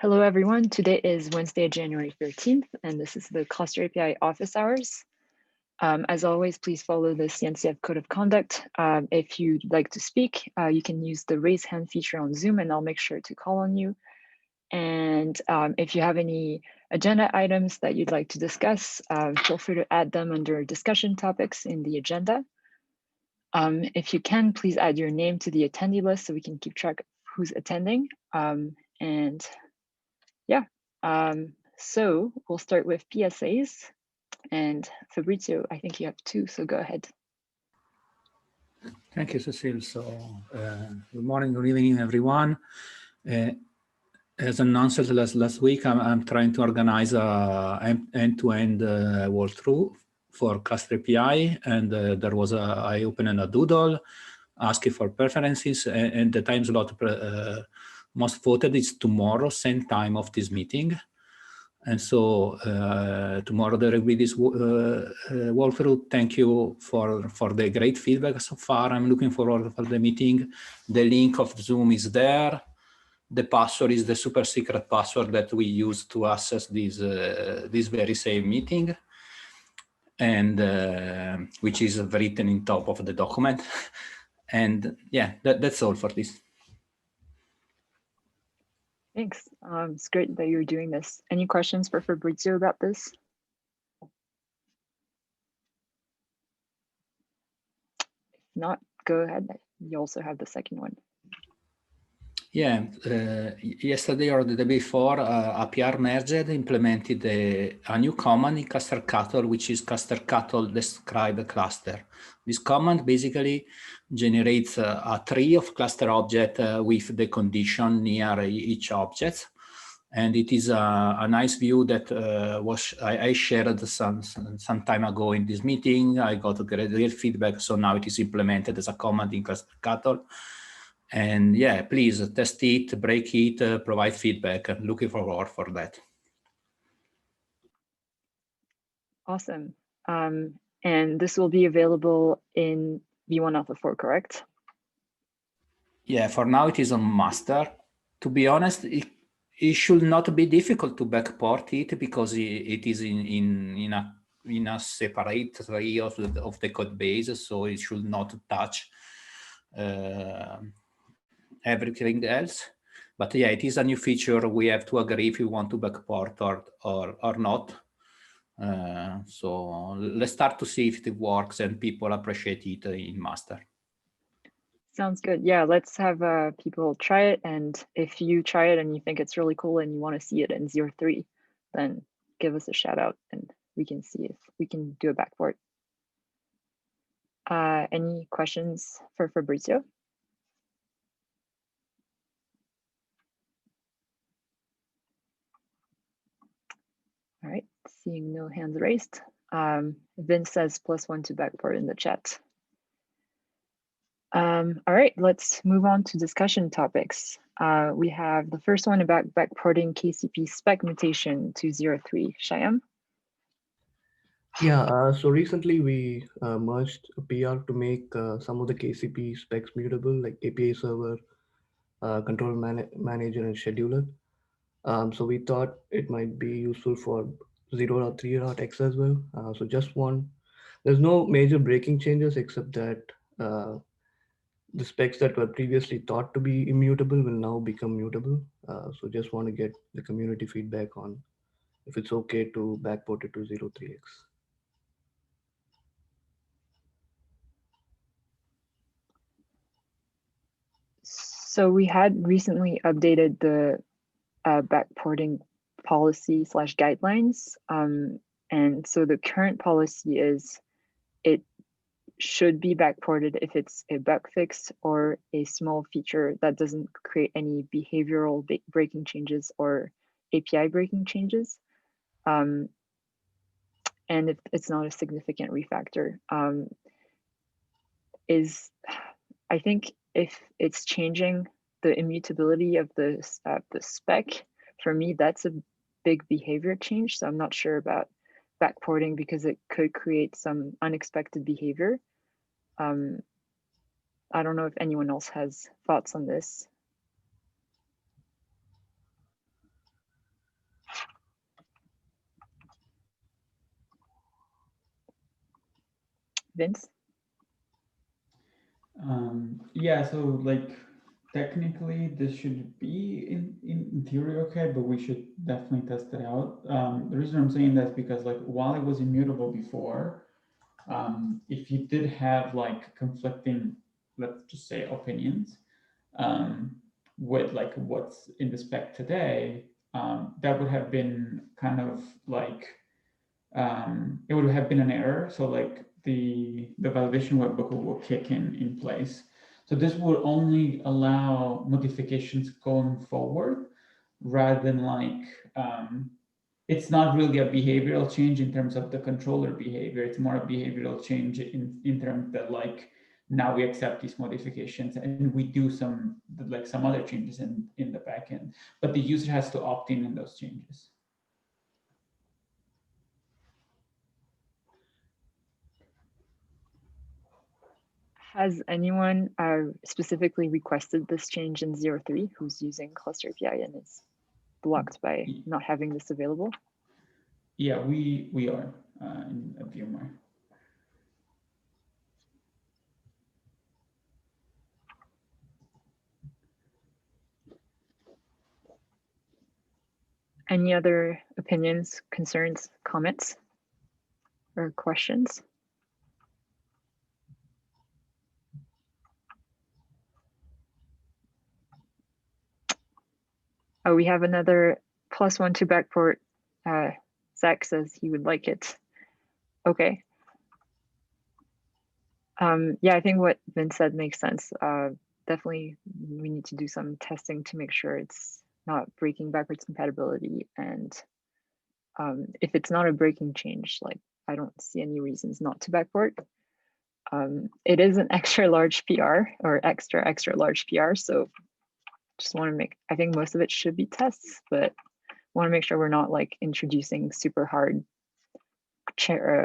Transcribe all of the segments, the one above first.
Hello, everyone. Today is Wednesday, January 13th, and this is the Cluster API office hours. As always, please follow the CNCF Code of Conduct. If you'd like to speak, you can use the raise hand feature on Zoom, and I'll make sure to call on you. And if you have any agenda items that you'd like to discuss, feel free to add them under discussion topics in the agenda. If you can, please add your name to the attendee list so we can keep track of who's attending. So we'll start with PSAs, and Fabrizio, I think you have two, so go ahead. Thank you, Cecile. So good morning, good evening, everyone. As announced last week, I'm trying to organize an end-to-end walkthrough for Cluster API, and I opened a doodle asking for preferences, and the time slot most voted is tomorrow, same time of this meeting. And so tomorrow there will be this walkthrough. Thank you for the great feedback so far. I'm looking forward for the meeting. The link of Zoom is there. The password is the super secret password that we use to access this very same meeting, and which is written in top of the document. And yeah, that's all for this. Thanks. It's great that you're doing this. Any questions for Fabrizio about this? If not, go ahead. You also have the second one. Yeah, yesterday or the day before, APR merged, implemented a new command in cluster_cattle, which is cluster_cattle describe cluster. This command basically generates a tree of cluster object with the condition near each object. And it is a nice view that I shared some time ago in this meeting. I got great feedback, so now it is implemented as a command in cluster_cattle. And yeah, please test it, break it, provide feedback. I'm looking forward for that. Awesome. And this will be available in V1 Alpha 4, correct? Yeah, for now it is on master. To be honest, it should not be difficult to backport it because it is in a separate tree of the code base, so it should not touch everything else. But yeah, it is a new feature. We have to agree if we want to backport or not. So let's start to see if it works and people appreciate it in master. Sounds good. Yeah, let's have people try it. And if you try it and you think it's really cool and you want to see it in 0.3, then give us a shout out and we can see if we can do a backport. Any questions for Fabrizio? All right, seeing no hands raised. Vince says +1 to backport in the chat. All right, let's move on to discussion topics. We have the first one about backporting KCP spec mutation to 0.3. Shyam? Yeah, so recently we merged a PR to make some of the KCP specs mutable, like API server, control manager, and scheduler. So we thought it might be useful for 0.3.x as well. So there's no major breaking changes except that the specs that were previously thought to be immutable will now become mutable. So just want to get the community feedback on if it's okay to backport it to 0.3x. So we had recently updated the backporting policy / guidelines. And so the current policy is it should be backported if it's a bug fix or a small feature that doesn't create any behavioral breaking changes or API breaking changes. And if it's not a significant refactor. I think if it's changing the immutability of the spec, for me, that's a big behavior change. So I'm not sure about backporting because it could create some unexpected behavior. I don't know if anyone else has thoughts on this. Vince? Yeah, so like technically this should be in theory okay, but we should definitely test it out. The reason I'm saying that is because like while it was immutable before, if you did have like conflicting, let's just say opinions, with like what's in the spec today, that would have been kind of like, it would have been an error. So like the validation webhook will kick in place. So this would only allow modifications going forward rather than like, it's not really a behavioral change in terms of the controller behavior. It's more a behavioral change in terms that like, now we accept these modifications and we do some other changes in the backend, but the user has to opt in those changes. Has anyone specifically requested this change in 0.3 who's using Cluster API and is blocked by not having this available? Yeah, we are in VMware. Any other opinions, concerns, comments, or questions? Oh, we have another +1 to backport. Zach says he would like it. Okay. Yeah, I think what Vince said makes sense. Definitely, we need to do some testing to make sure it's not breaking backwards compatibility. And if it's not a breaking change, like I don't see any reasons not to backport. It is an extra large PR or extra large PR. So just want to make, I think most of it should be tests, but want to make sure we're not like introducing super hard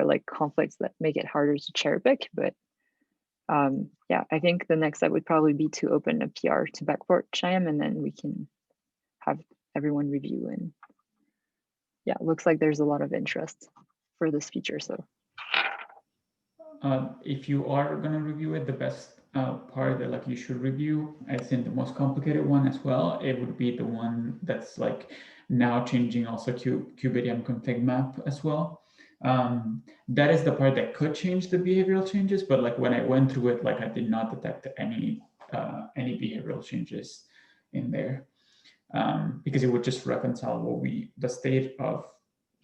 like conflicts that make it harder to cherry pick. But yeah, I think the next step would probably be to open a PR to backport Cheyenne, and then we can have everyone review. And yeah, it looks like there's a lot of interest for this feature. So if you are going to review it, the best part that like you should review, as in the most complicated one as well, it would be the one that's like now changing also QBDM config map as well. That is the part that could change the behavioral changes, but like when I went through it, like I did not detect any behavioral changes in there, because it would just reconcile what the state of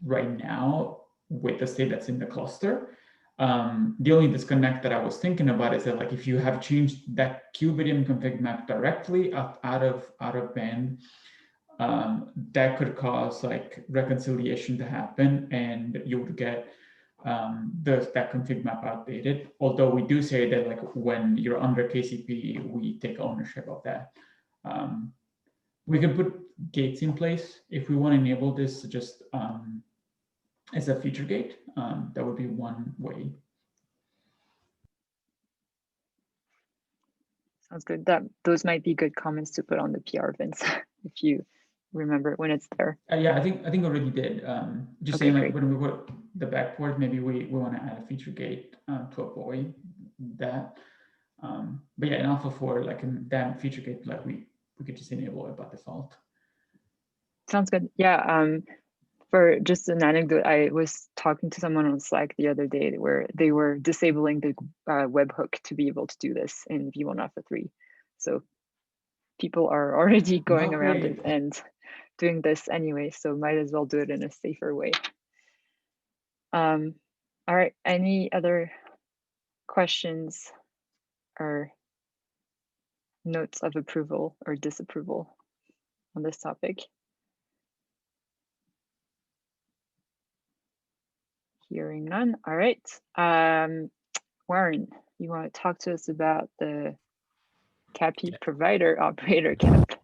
right now with the state that's in the cluster. The only disconnect that I was thinking about is that like if you have changed that QBDM config map directly out of band, that could cause like reconciliation to happen, and you would get that config map outdated. Although we do say that like when you're under KCP, we take ownership of that. We can put gates in place if we want to enable this just as a feature gate. That would be one way. sounds good. Those might be good comments to put on the PR, Vince, if you remember when it's there. Yeah, I think already did. Just Okay, saying like great. when we put the backport, maybe we want to add a feature gate to avoid that. But yeah, in Alpha 4, like in that feature gate, like we could just enable it by default. Sounds good. Yeah. For just an anecdote, I was talking to someone on Slack the other day where they were disabling the webhook to be able to do this in V1 Alpha 3. So people are already going around it and doing this anyway, so might as well do it in a safer way. All right, any other questions or notes of approval or disapproval on this topic? Hearing none. All right. Warren, you want to talk to us about the CAPI provider operator cap?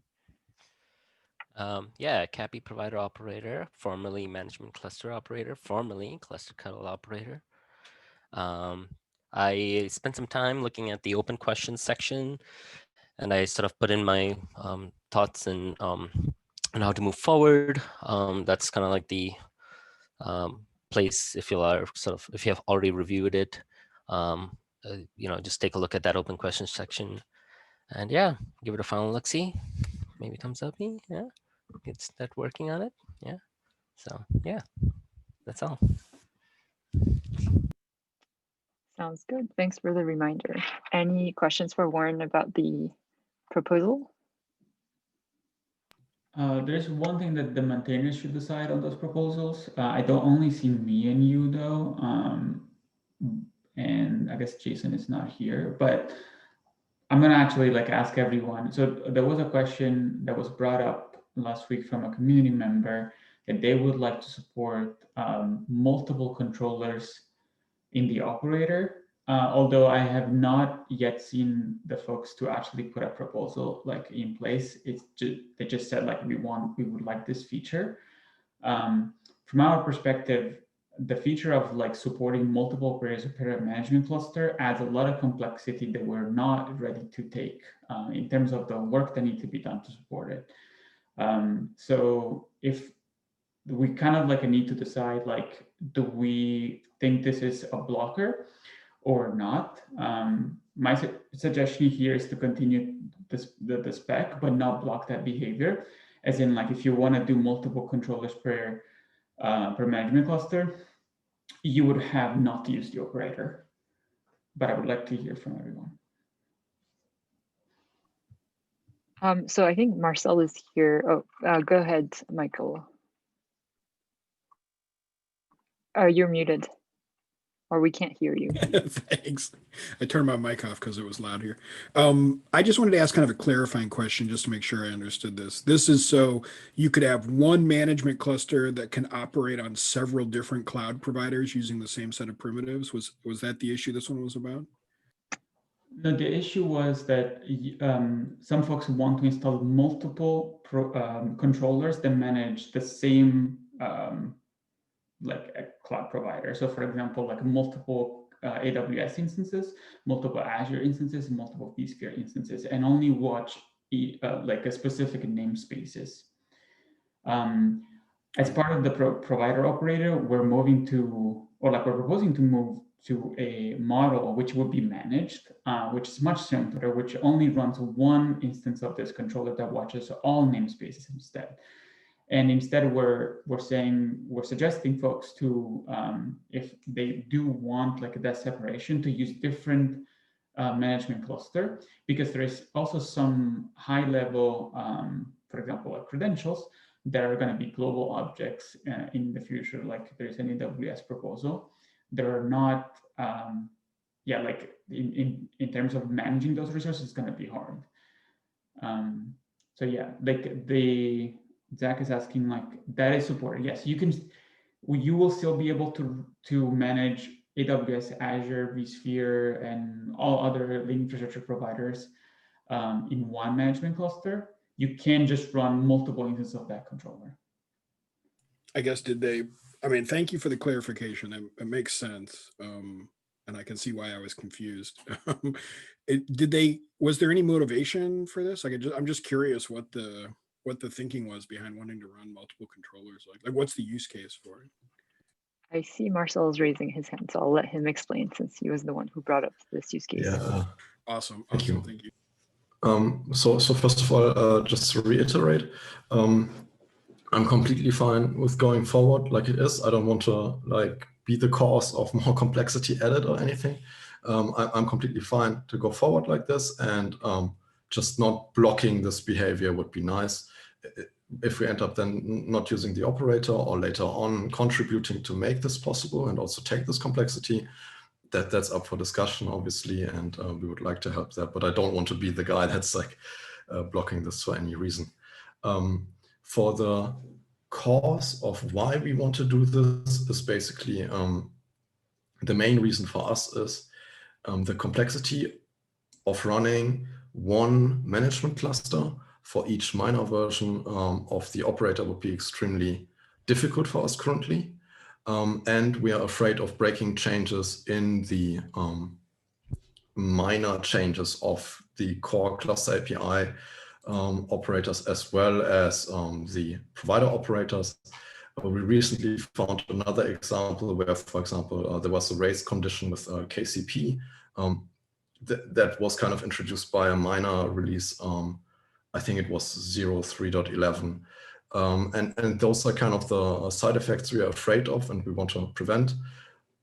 Yeah, CAPI provider operator, formerly management cluster operator, formerly cluster cuddle operator. I spent some time looking at the open questions section, and I sort of put in my thoughts and on how to move forward. That's kind of like the place if you are if you have already reviewed it. just take a look at that open questions section, and yeah, give it a final look-see. Maybe thumbs up me. Yeah, get start working on it. Yeah. So yeah, that's all. Sounds good. Thanks for the reminder. Any questions for Warren about the proposal? There's one thing that the maintainers should decide on those proposals. I don't only see me and you though, and I guess Jason is not here, but I'm gonna actually ask everyone. So there was a question that was brought up last week from a community member that they would like to support multiple controllers in the operator. Although I have not yet seen the folks to actually put a proposal in place. It's just, they just said we would like this feature. From our perspective, the feature of supporting multiple operators operator management cluster adds a lot of complexity that we're not ready to take in terms of the work that needs to be done to support it. So if we kind of need to decide do we think this is a blocker or not? My suggestion here is to continue the spec, but not block that behavior. As in, if you want to do multiple controllers per management cluster, you would have not to use the operator. But I would like to hear from everyone. So I think Marcel is here. Oh, go ahead, Michael. You're muted, or we can't hear you. Thanks. I turned my mic off because it was loud here. I just wanted to ask kind of a clarifying question just to make sure I understood this. This is so you could have one management cluster that can operate on several different cloud providers using the same set of primitives. Was that the issue this one was about? No, the issue was that some folks want to install multiple controllers that manage the same a cloud provider. So for example, multiple AWS instances, multiple Azure instances, multiple vSphere instances, and only watch a specific namespaces. As part of the provider operator, we're moving to, or we're proposing to move to a model which would be managed, which is much simpler, which only runs one instance of this controller that watches all namespaces instead. And instead, we're suggesting folks to, if they do want that separation, to use different management cluster, because there is also some high level, for example, credentials that are going to be global objects in the future. There's an AWS proposal. There are not, in terms of managing those resources, it's going to be hard. So yeah, Zach is asking that is supported. Yes, you will still be able to manage AWS, Azure, vSphere, and all other infrastructure providers in one management cluster. You can just run multiple instances of that controller. I guess thank you for the clarification. It makes sense. And I can see why I was confused. Was there any motivation for this? I'm just curious what the thinking was behind wanting to run multiple controllers. What's the use case for it? I see Marcel is raising his hand, so I'll let him explain since he was the one who brought up this use case. Yeah. Awesome. Thank you. Thank you. So first of all, just to reiterate, I'm completely fine with going forward like it is. I don't want to be the cause of more complexity added or anything. I'm completely fine to go forward like this, and just not blocking this behavior would be nice. If we end up then not using the operator, or later on contributing to make this possible and also take this complexity, that's up for discussion, obviously, and we would like to help that. But I don't want to be the guy that's blocking this for any reason. For the cause of why we want to do this is basically the main reason for us is the complexity of running one management cluster for each minor version of the operator would be extremely difficult for us currently. And we are afraid of breaking changes in the minor changes of the core cluster API operators, as well as the provider operators, We recently found another example where, for example, there was a race condition with KCP that was kind of introduced by a minor release. I think it was 0.3.11. And those are kind of the side effects we are afraid of and we want to prevent.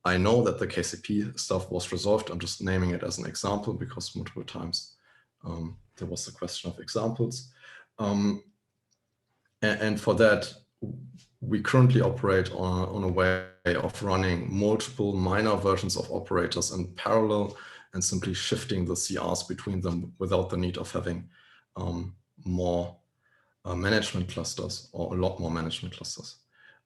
I know that the KCP stuff was resolved. I'm just naming it as an example because multiple times there was a question of examples. And for that, we currently operate on a way of running multiple minor versions of operators in parallel and simply shifting the CRs between them without the need of having more management clusters, or a lot more management clusters.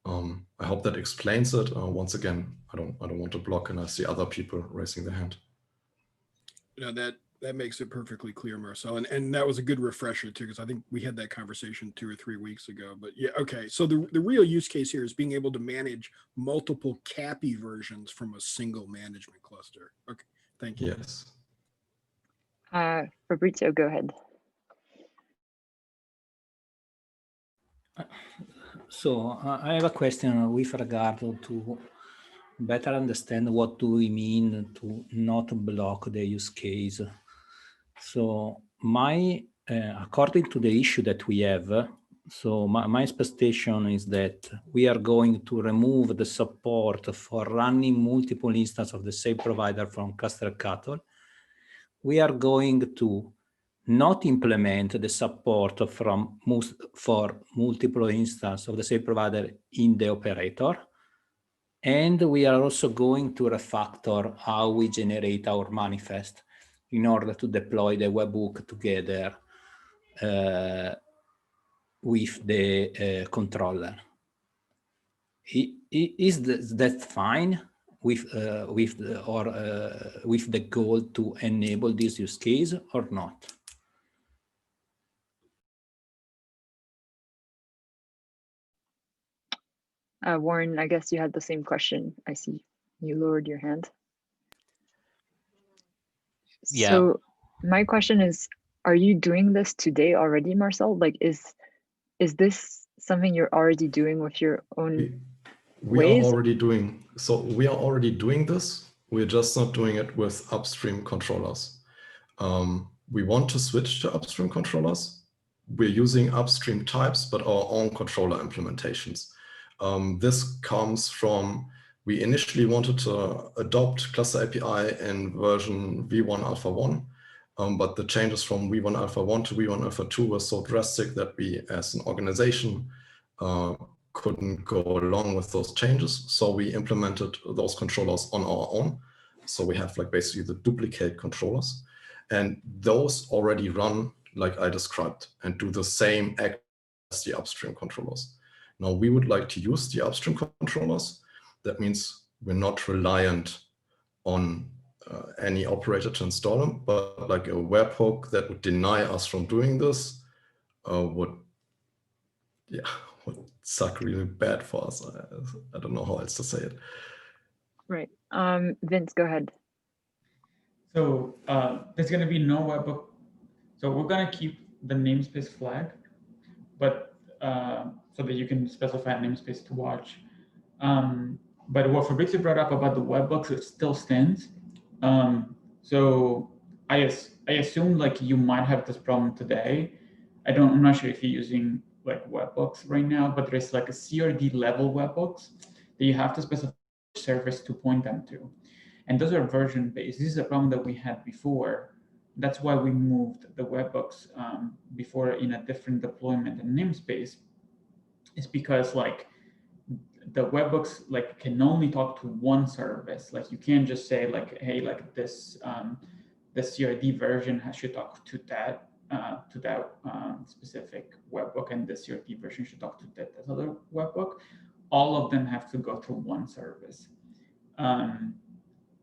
I hope that explains it. Once again, I don't want to block, and I see other people raising their hand. No, that makes it perfectly clear, Marcel. And that was a good refresher too, because I think we had that conversation 2 or 3 weeks ago. But yeah, okay. So the real use case here is being able to manage multiple CAPI versions from a single management cluster. Okay, thank you. Yes. Fabrizio, go ahead. So I have a question with regard to better understand what do we mean to not block the use case. So according to the issue that we have, so my expectation is that we are going to remove the support for running multiple instances of the same provider from cluster cattle. We are going to not implement the support for multiple instances of the same provider in the operator. And we are also going to refactor how we generate our manifest in order to deploy the webhook together with the controller. Is that fine with the goal to enable this use case or not? Warren, I guess you had the same question. I see you lowered your hand. Yeah. So my question is, are you doing this today already, Marcel? Like, is this something you're already doing with your own ways? We are already doing this. We're just not doing it with upstream controllers. We want to switch to upstream controllers. We're using upstream types, but our own controller implementations. This comes from, we initially wanted to adopt Cluster API in version v1 alpha 1, but the changes from v1 alpha 1 to v1 alpha 2 were so drastic that we, as an organization, couldn't go along with those changes. So we implemented those controllers on our own. So we have like basically the duplicate controllers, and those already run like I described and do the same act as the upstream controllers. Now we would like to use the upstream controllers. That means we're not reliant on any operator to install them, but like a webhook that would deny us from doing this would suck really bad for us. I don't know how else to say it. Right. Vince, go ahead. So there's going to be no webhook. So we're going to keep the namespace flag, but so that you can specify a namespace to watch. But what Fabrizio brought up about the webhooks, it still stands. So I assume like you might have this problem today. I'm not sure if you're using like webhooks right now, but there's like a CRD level webhooks that you have to specify which service to point them to. And those are version based. This is a problem that we had before. That's why we moved the webhooks before in a different deployment and namespace. It's because like the webhooks like can only talk to one service. Like you can't just say like, hey, like this the CRD version should talk to that specific webhook, and the CRD version should talk to that other webhook. All of them have to go through one service.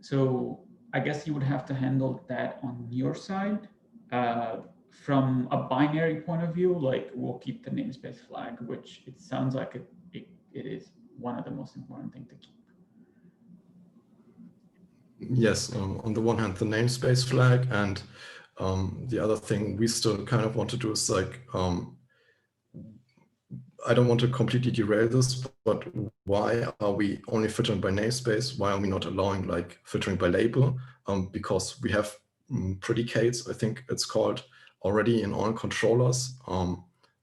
So I guess you would have to handle that on your side. From a binary point of view, like we'll keep the namespace flag, which it sounds like it is one of the most important things to keep. Yes, on the one hand, the namespace flag, and the other thing we still kind of want to do is like, I don't want to completely derail this, but why are we only filtering by namespace? Why are we not allowing like filtering by label? Because we have predicates, I think it's called, already in all controllers.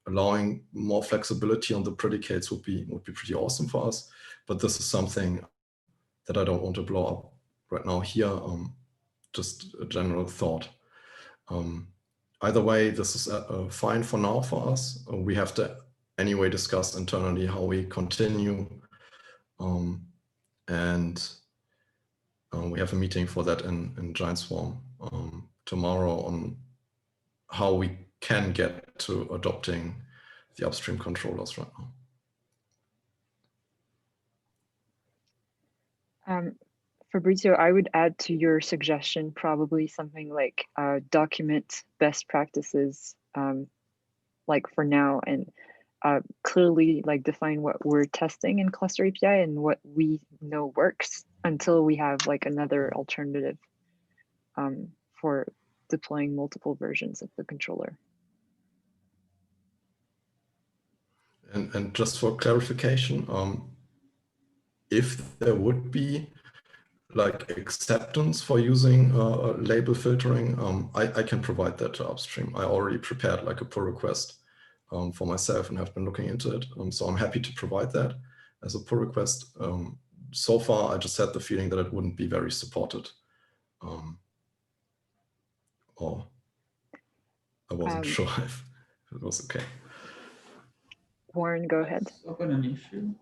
Allowing more flexibility on the predicates would be pretty awesome for us. But this is something that I don't want to blow up right now here. Just a general thought. Either way, this is fine for now for us. We have to anyway discuss internally how we continue. And we have a meeting for that in Giant Swarm tomorrow on how we can get to adopting the upstream controllers right now. Fabrizio, I would add to your suggestion probably something like document best practices, like for now, and clearly like define what we're testing in Cluster API and what we know works until we have like another alternative for deploying multiple versions of the controller. And just for clarification, if there would be like acceptance for using label filtering, I can provide that to upstream. I already prepared like a pull request for myself and have been looking into it. So I'm happy to provide that as a pull request. So far, I just had the feeling that it wouldn't be very supported. Or I wasn't sure if it was okay. Warren, go ahead. Open an issue.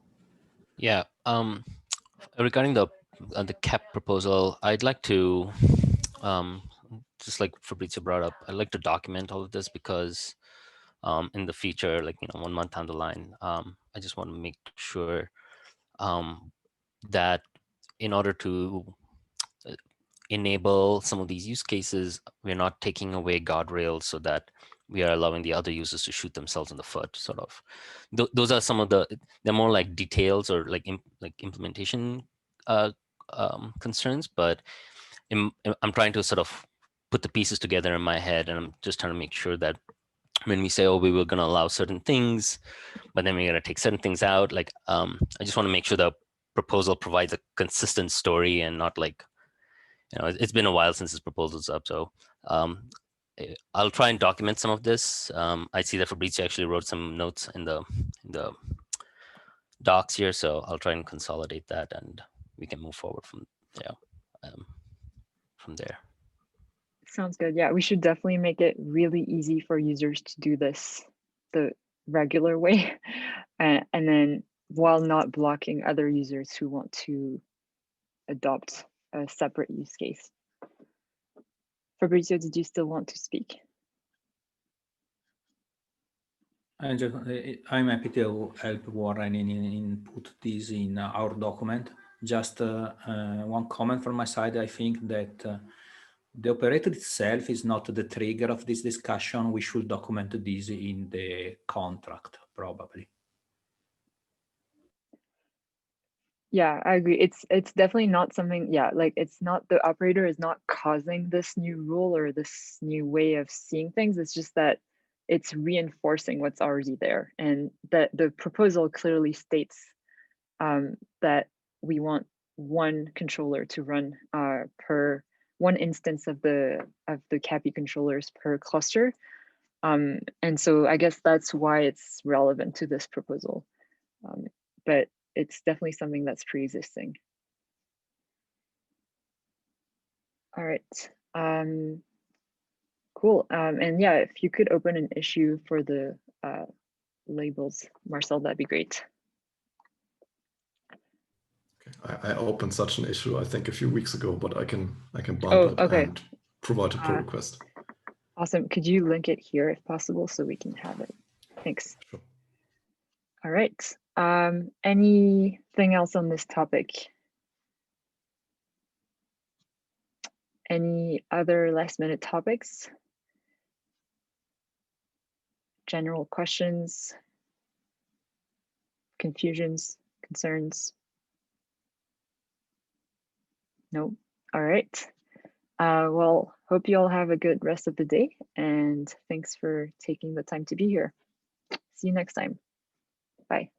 Yeah. Regarding the cap proposal, I'd like to, just like Fabrizio brought up, I'd like to document all of this because in the future, like 1 month down the line, I just want to make sure that in order to enable some of these use cases, we're not taking away guardrails so that we are allowing the other users to shoot themselves in the foot, sort of. Those are some of they're more like details or like implementation concerns, but I'm trying to sort of put the pieces together in my head, and I'm just trying to make sure that when we say, oh, we were going to allow certain things, but then we're going to take certain things out, like I just want to make sure the proposal provides a consistent story and not like, it's been a while since this proposal's up, so I'll try and document some of this. I see that Fabrizio actually wrote some notes in the docs here, so I'll try and consolidate that, and we can move forward from there. Sounds good. Yeah, we should definitely make it really easy for users to do this the regular way, and then while not blocking other users who want to adopt a separate use case. Fabrizio, did you still want to speak? I'm happy to help Warren in put this in our document. Just one comment from my side. I think that the operator itself is not the trigger of this discussion. We should document this in the contract, probably. Yeah, I agree. It's definitely not something, yeah, like it's not, the operator is not causing this new rule or this new way of seeing things. It's just that it's reinforcing what's already there. And that the proposal clearly states that we want one controller to run per one instance of the CAPI controllers per cluster. And so I guess that's why it's relevant to this proposal. But it's definitely something that's pre-existing. All right, cool. And yeah, if you could open an issue for the labels, Marcel, that'd be great. Okay. I opened such an issue, I think, a few weeks ago, but I can bump it and provide a pull request. Awesome. Could you link it here if possible so we can have it? Thanks. Sure. All right. Anything else on this topic? Any other last minute topics? General questions, confusions, concerns? No. All right. Well, hope you all have a good rest of the day, and thanks for taking the time to be here. See you next time. Bye.